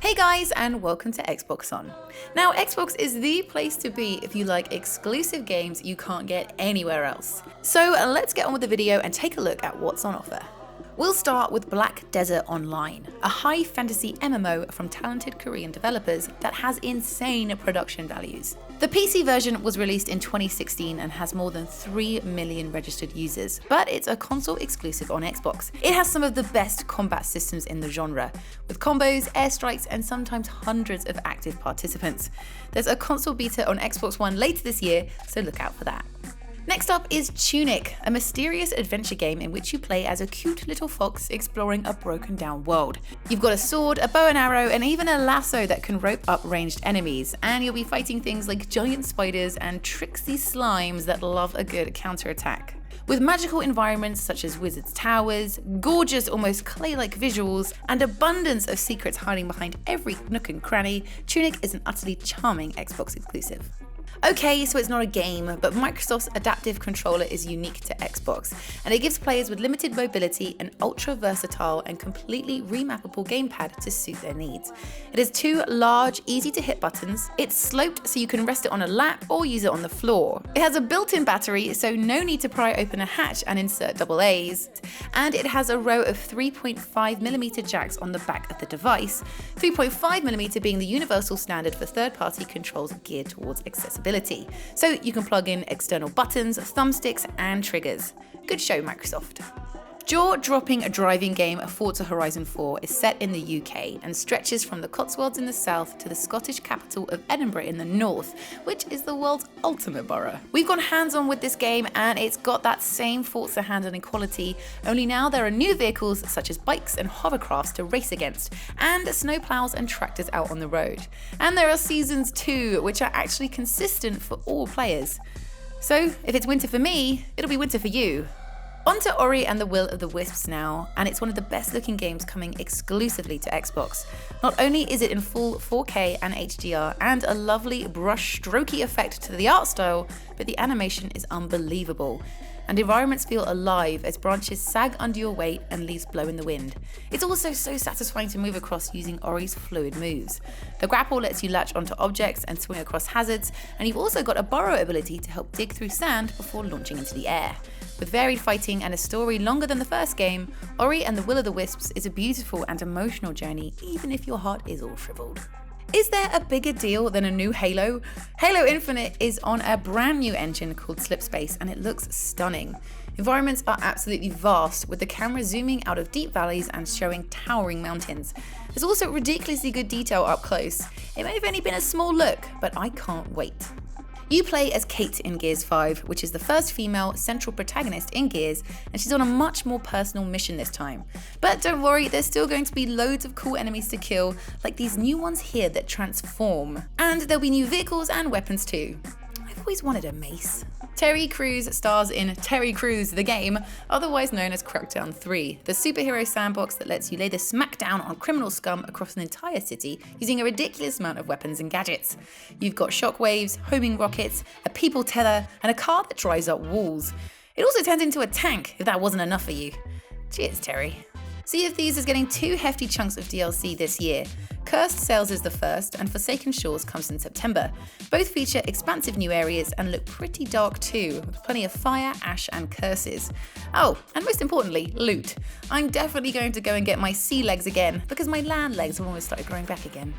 Hey guys, and welcome to Xbox On. Now, Xbox is the place to be if you like exclusive games you can't get anywhere else. So let's get on with the video and take a look at what's on offer. We'll start with Black Desert Online, a high fantasy MMO from talented Korean developers that has insane production values. The PC version was released in 2016 and has more than 3 million registered users, but it's a console exclusive on Xbox. It has some of the best combat systems in the genre, with combos, airstrikes, and sometimes hundreds of active participants. There's a console beta on Xbox One later this year, so look out for that. Next up is Tunic, a mysterious adventure game in which you play as a cute little fox exploring a broken down world. You've got a sword, a bow and arrow, and even a lasso that can rope up ranged enemies, and you'll be fighting things like giant spiders and tricksy slimes that love a good counterattack. With magical environments such as wizards' towers, gorgeous almost clay-like visuals, and abundance of secrets hiding behind every nook and cranny, Tunic is an utterly charming Xbox exclusive. Okay, so it's not a game, but Microsoft's adaptive controller is unique to Xbox, and it gives players with limited mobility an ultra-versatile and completely remappable gamepad to suit their needs. It has two large, easy-to-hit buttons, it's sloped so you can rest it on a lap or use it on the floor. It has a built-in battery, so no need to pry open a hatch and insert AA's, and it has a row of 3.5mm jacks on the back of the device, 3.5mm being the universal standard for third-party controls geared towards accessibility. So you can plug in external buttons, thumbsticks, and triggers. Good show, Microsoft. Jaw-dropping driving game Forza Horizon 4 is set in the UK and stretches from the Cotswolds in the south to the Scottish capital of Edinburgh in the north, which is the world's ultimate borough. We've gone hands-on with this game and it's got that same Forza handling quality, only now there are new vehicles such as bikes and hovercrafts to race against, and snowplows and tractors out on the road. And there are seasons too, which are actually consistent for all players. So if it's winter for me, it'll be winter for you. On to Ori and the Will of the Wisps now, and it's one of the best looking games coming exclusively to Xbox. Not only is it in full 4K and HDR and a lovely brush strokey effect to the art style, but the animation is unbelievable. And environments feel alive as branches sag under your weight and leaves blow in the wind. It's also so satisfying to move across using Ori's fluid moves. The grapple lets you latch onto objects and swing across hazards, and you've also got a burrow ability to help dig through sand before launching into the air. With varied fighting and a story longer than the first game, Ori and the Will of the Wisps is a beautiful and emotional journey, even if your heart is all shriveled. Is there a bigger deal than a new Halo? Halo Infinite is on a brand new engine called Slipspace, and it looks stunning. Environments are absolutely vast, with the camera zooming out of deep valleys and showing towering mountains. There's also ridiculously good detail up close. It may have only been a small look, but I can't wait. You play as Kate in Gears 5, which is the first female central protagonist in Gears, and she's on a much more personal mission this time. But don't worry, there's still going to be loads of cool enemies to kill, like these new ones here that transform. And there'll be new vehicles and weapons too. I've always wanted a mace. Terry Crews stars in Terry Crews the Game, otherwise known as Crackdown 3, the superhero sandbox that lets you lay the smackdown on criminal scum across an entire city using a ridiculous amount of weapons and gadgets. You've got shockwaves, homing rockets, a people tether, and a car that drives up walls. It also turns into a tank, if that wasn't enough for you. Cheers, Terry. Sea of Thieves is getting 2 hefty chunks of DLC this year. Cursed Sails is the first, and Forsaken Shores comes in September. Both feature expansive new areas and look pretty dark too, with plenty of fire, ash, and curses. Oh, and most importantly, loot. I'm definitely going to go and get my sea legs again, because my land legs have almost started growing back again.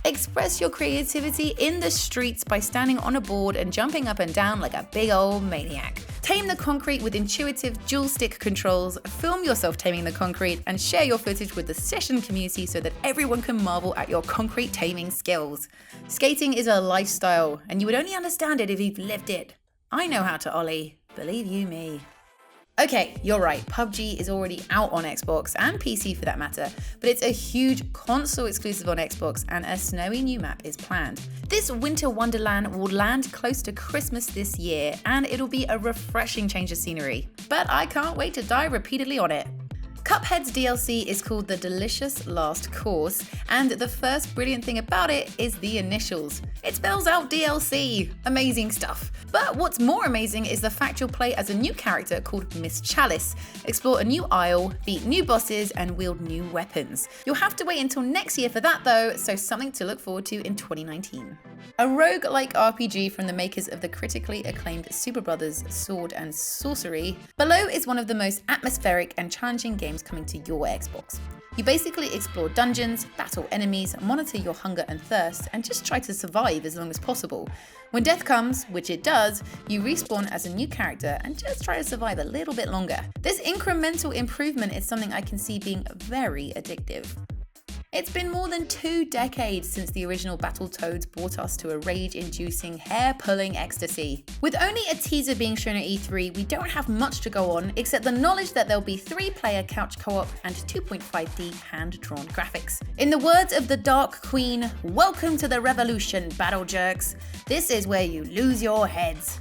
Express your creativity in the streets by standing on a board and jumping up and down like a big old maniac. Tame the concrete with intuitive dual stick controls, film yourself taming the concrete, and share your footage with the session community so that everyone can marvel at your concrete taming skills. Skating is a lifestyle, and you would only understand it if you've lived it. I know how to ollie, believe you me. Okay, you're right, PUBG is already out on Xbox and PC for that matter, but it's a huge console exclusive on Xbox and a snowy new map is planned. This winter wonderland will land close to Christmas this year and it'll be a refreshing change of scenery, but I can't wait to die repeatedly on it. Cuphead's DLC is called The Delicious Last Course, and the first brilliant thing about it is the initials. It spells out DLC. Amazing stuff. But what's more amazing is the fact you'll play as a new character called Miss Chalice, explore a new isle, beat new bosses, and wield new weapons. You'll have to wait until next year for that though, so something to look forward to in 2019. A roguelike RPG from the makers of the critically acclaimed Super Brothers Sword and Sorcery, Below is one of the most atmospheric and challenging games coming to your Xbox. You basically explore dungeons, battle enemies, monitor your hunger and thirst, and just try to survive as long as possible. When death comes, which it does, you respawn as a new character and just try to survive a little bit longer. This incremental improvement is something I can see being very addictive. It's been more than 2 decades since the original Battletoads brought us to a rage-inducing, hair-pulling ecstasy. With only a teaser being shown at E3, we don't have much to go on except the knowledge that there'll be 3-player couch co-op and 2.5D hand-drawn graphics. In the words of the Dark Queen, welcome to the revolution, battle jerks. This is where you lose your heads.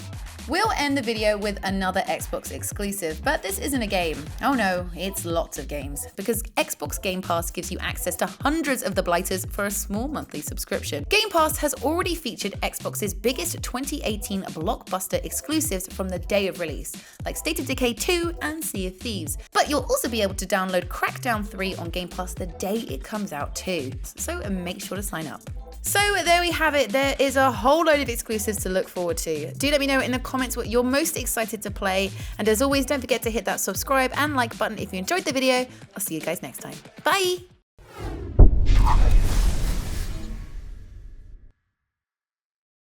We'll end the video with another Xbox exclusive, but this isn't a game. Oh no, it's lots of games, because Xbox Game Pass gives you access to hundreds of the blighters for a small monthly subscription. Game Pass has already featured Xbox's biggest 2018 blockbuster exclusives from the day of release, like State of Decay 2 and Sea of Thieves. But you'll also be able to download Crackdown 3 on Game Pass the day it comes out too, so make sure to sign up. So there we have it, there is a whole load of exclusives to look forward to. Do let me know in the comments what you're most excited to play, and as always, don't forget to hit that subscribe and like button if you enjoyed the video. I'll see you guys next time. Bye!